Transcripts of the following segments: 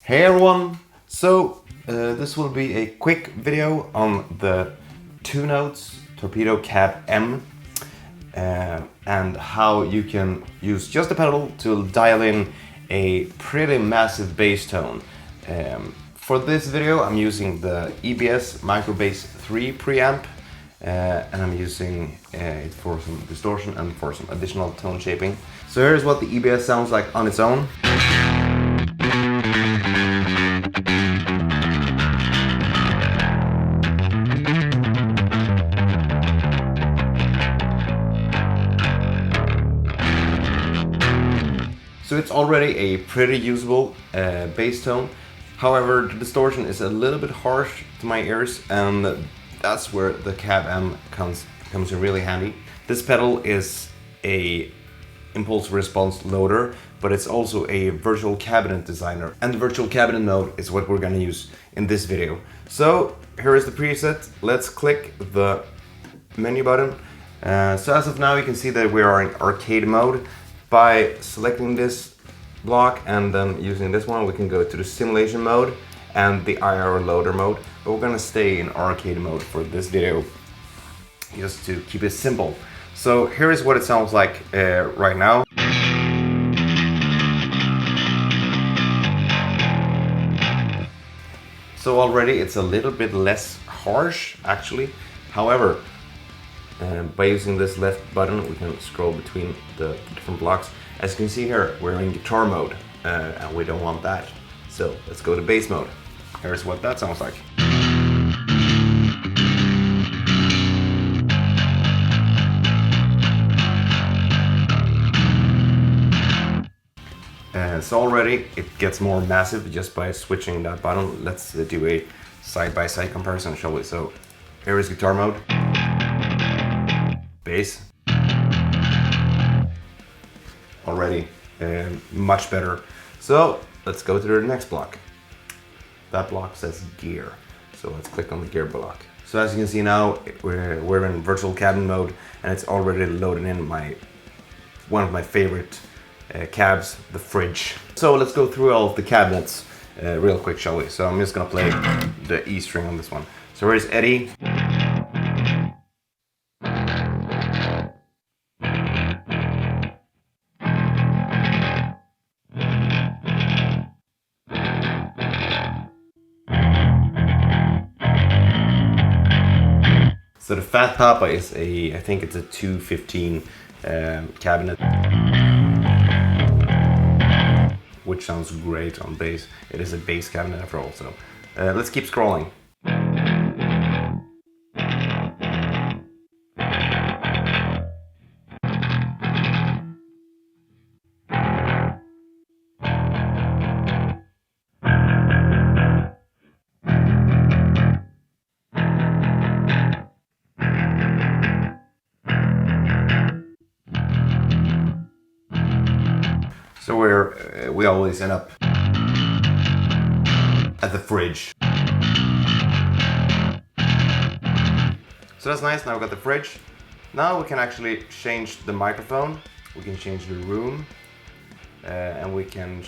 Hey everyone! This will be a quick video on the 2-notes Torpedo C.A.B and how you can use just the pedal to dial in a pretty massive bass tone. For this video I'm using the EBS Micro Bass 3 preamp and I'm using it for some distortion and for some additional tone shaping. So here's what the EBS sounds like on its own. So it's already a pretty usable bass tone. However, the distortion is a little bit harsh to my ears, and that's where the C.A.B comes in really handy. This pedal is a impulse response loader, but it's also a virtual cabinet designer, and the virtual cabinet mode is what we're gonna use in this video. So here is the preset. Let's click the menu button. So as of now you can see that we are in arcade mode. By selecting this block and then using this one, we can go to the simulation mode and the IR loader mode, but we're gonna stay in arcade mode for this video just to keep it simple. So here is what it sounds like right now. So already it's a little bit less harsh actually. However, by using this left button we can scroll between the different blocks. As you can see here, we're in guitar mode and we don't want that. So let's go to bass mode. Here's what that sounds like. So already it gets more massive just by switching that button. Let's do a side-by-side comparison, shall we? So here is guitar mode. Bass. Already much better. So let's go to the next block. That block says gear. So let's click on the gear block. So as you can see now, we're in virtual cabinet mode and it's already loaded in one of my favorite cabs, the fridge. So let's go through all of the cabinets real quick, shall we? So I'm just gonna play the E string on this one. So here's Eddie. So the Fat Papa is I think it's a 215 cabinet, which sounds great on bass. It is a bass cabinet after all, so let's keep scrolling. So we always end up at the fridge. So that's nice. Now we've got the fridge. Now we can actually change the microphone. We can change the room, and we can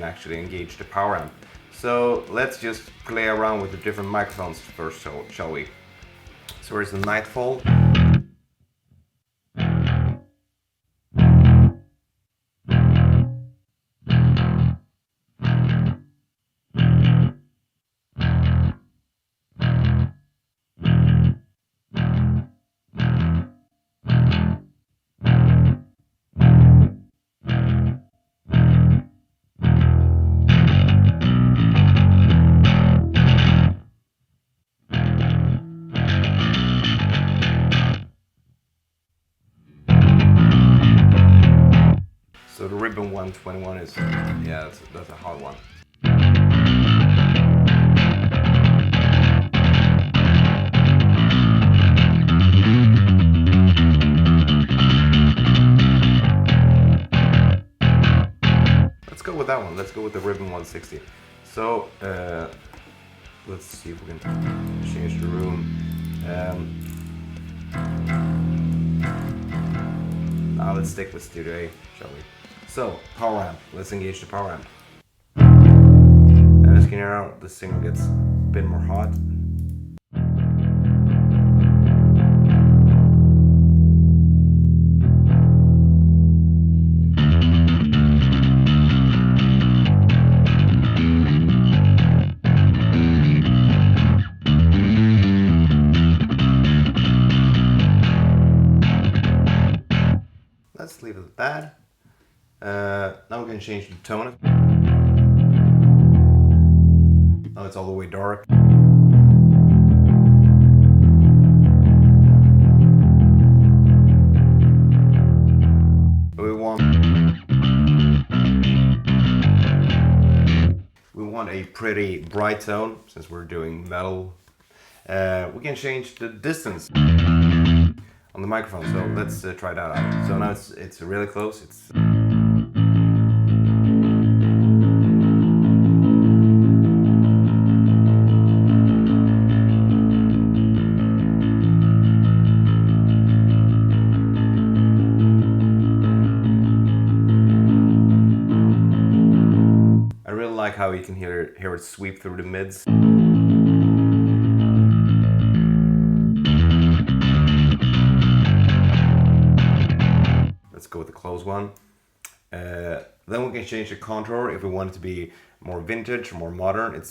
actually engage the power amp. So let's just play around with the different microphones first, shall we? So here's the Nightfall. So the Ribbon 121 is, yeah, that's a hard one. Let's go with that one. Let's go with the Ribbon 160. So let's see if we can change the room. Now let's stick with Studio A, shall we? So, power amp. Let's engage the power amp. can hear now, the signal gets a bit more hot. Let's leave it at that. Now we're going to change the tone. Now it's all the way dark. We want a pretty bright tone since we're doing metal. We can change the distance on the microphone, so let's try that out. So now it's really close. I really like how you can hear it sweep through the mids. Let's go with the close one. Then we can change the contour if we want it to be more vintage, more modern.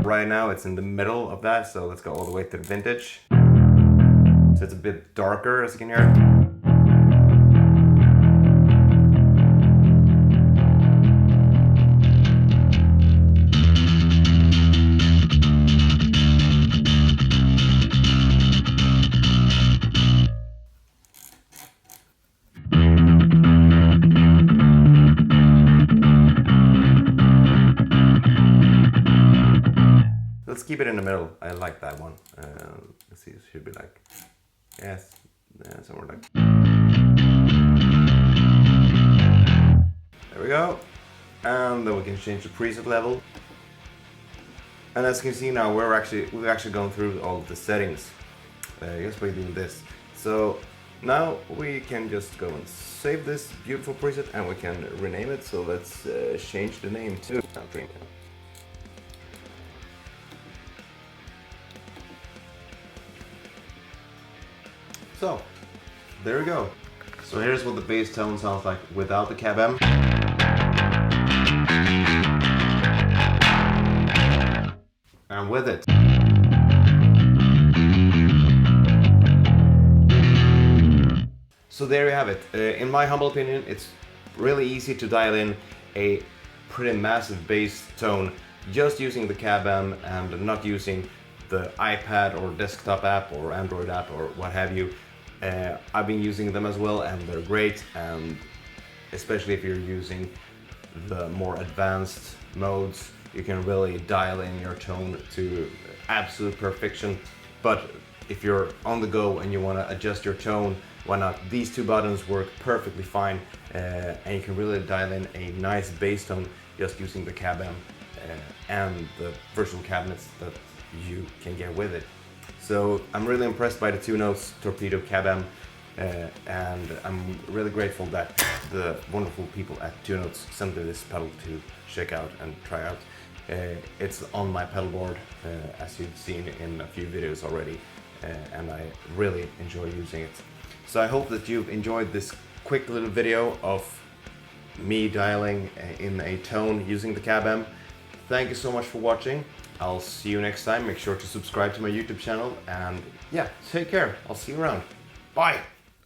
Right now it's in the middle of that, so let's go all the way to the vintage. So it's a bit darker, as you can hear. Let's keep it in the middle. I like that one. Let's see, it should be like, yes, somewhere like. There we go. And then we can change the preset level. And as you can see now, we've actually gone through all of the settings just by doing this. So now we can just go and save this beautiful preset and we can rename it. So let's change the name to something. So, there we go. So here's what the bass tone sounds like without the C.A.B. And with it. So there you have it. In my humble opinion, it's really easy to dial in a pretty massive bass tone just using the C.A.B. and not using the iPad or desktop app or Android app or what have you. I've been using them as well and they're great, and especially if you're using the more advanced modes, you can really dial in your tone to absolute perfection. But if you're on the go and you want to adjust your tone, why not? These two buttons work perfectly fine, and you can really dial in a nice bass tone just using the C.A.B. And the virtual cabinets that you can get with it. So I'm really impressed by the two notes Torpedo C.A.B. And I'm really grateful that the wonderful people at Two Notes sent me this pedal to check out and try out. It's on my pedal board, as you've seen in a few videos already, and I really enjoy using it. So I hope that you've enjoyed this quick little video of me dialing in a tone using the C.A.B. Thank you so much for watching. I'll see you next time. Make sure to subscribe to my YouTube channel, and yeah, take care. I'll see you around. Bye!